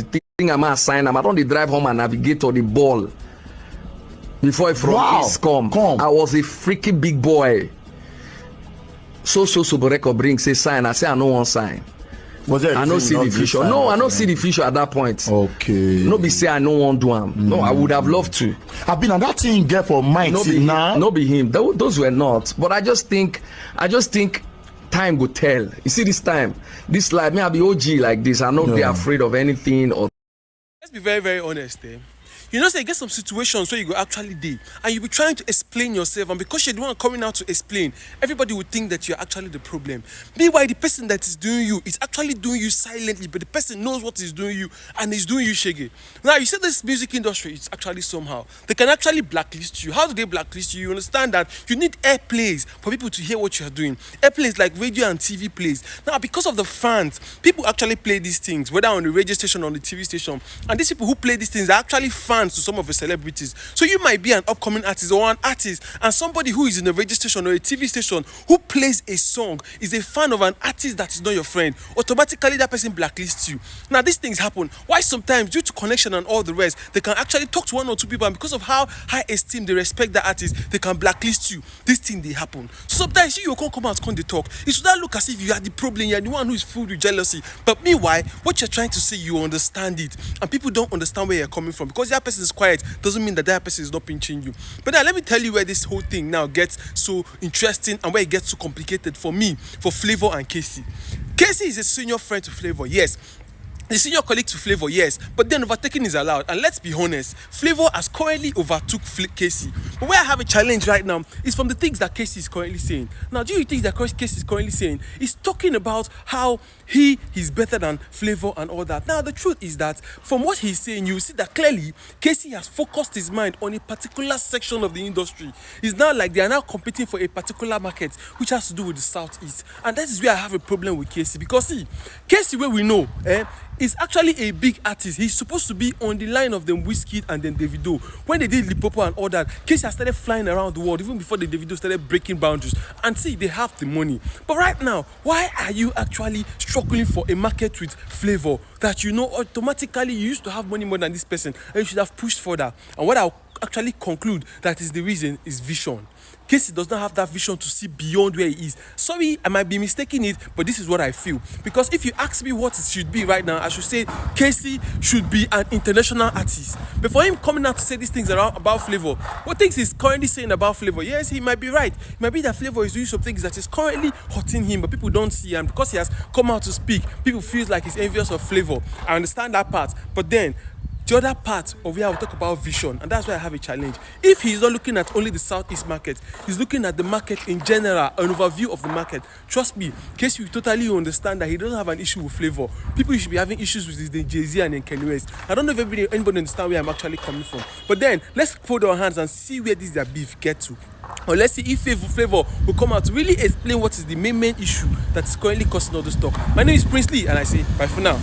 thing I'm assign them. I don't drive home and navigate on the ball. Before from East come. I was a freaky big boy. So record bring say sign. I say I no one sign. Was there I no see the future. No, I no see the future at that point. Okay. No be say I no want do am. No, I would have loved to. I've been on that thing get for Mike. No be him. Those were not. But I just think time go tell. You see this time, this life, me I be OG like this. I not be afraid of anything. Or let's be very, very honest. You know, say get some situations where you go actually dey and you be trying to explain yourself, and because you're the one coming out to explain, everybody would think that you're actually the problem. Meanwhile, the person that is doing you is actually doing you silently, but the person knows what is doing you and is doing you shaggy. Now, you see this music industry, it's actually somehow. They can actually blacklist you. How do they blacklist you? You understand that you need airplays for people to hear what you're doing. Airplays like radio and TV plays. Now, because of the fans, people actually play these things, whether on the radio station or on the TV station. And these people who play these things are actually fans to some of the celebrities. So you might be an upcoming artist or an artist, and somebody who is in a radio station or a TV station who plays a song is a fan of an artist that is not your friend. Automatically that person blacklists you. Now these things happen. Why sometimes due to connection and all the rest, they can actually talk to one or two people, and because of how high esteem they respect that artist, they can blacklist you. This thing they happen. So sometimes you can't come out, can't they talk. It should not look as if you are the problem, you're the one who is filled with jealousy. But meanwhile, what you're trying to say, you understand it, and people don't understand where you're coming from. Because that person is quiet doesn't mean that that person is not pinching you. But now let me tell you where this whole thing now gets so interesting and where it gets so complicated for me, for Flavour and Kcee. Kcee is a senior friend to Flavour, yes. The senior colleague to Flavour, yes, but then overtaking is allowed. And let's be honest, Flavour has currently overtook Kcee. But where I have a challenge right now is from the things that Kcee is currently saying. Now, do you think that Kcee is currently saying? He's talking about how he is better than Flavour and all that. Now, the truth is that from what he's saying, you see that clearly Kcee has focused his mind on a particular section of the industry. It's now like they are now competing for a particular market, which has to do with the Southeast. And that is where I have a problem with Kcee. Because see, Kcee, where we know, is actually a big artist. He's supposed to be on the line of them Wizkid and then Davido. When they did Lipopo and all that, Kcee has started flying around the world even before the Davido started breaking boundaries. And see, they have the money. But right now, why are you actually struggling for a market with Flavour that you know automatically you used to have money more than this person and you should have pushed further? And what I'll actually conclude that is the reason is vision. Kcee does not have that vision to see beyond where he is. Sorry, I might be mistaking it, but this is what I feel. Because if you ask me what it should be right now, I should say Kcee should be an international artist. But for him coming out to say these things about Flavour, what things he's currently saying about Flavour, yes, he might be right. It might be that Flavour is doing some things that is currently hurting him, but people don't see him. Because he has come out to speak, people feel like he's envious of Flavour. I understand that part, but then the other part of where I will talk about vision, and that's why I have a challenge. If he's not looking at only the Southeast market, he's looking at the market in general, an overview of the market. Trust me, Kcee will totally understand that he doesn't have an issue with Flavour. People should be having issues with the Jay-Z and Kanye West. I don't know if anybody understand where I'm actually coming from. But then, let's fold our hands and see where this their beef get to. Or let's see if Flavour will come out to really explain what is the main issue that is currently causing all this talk. My name is Prince Lee, and I say bye for now.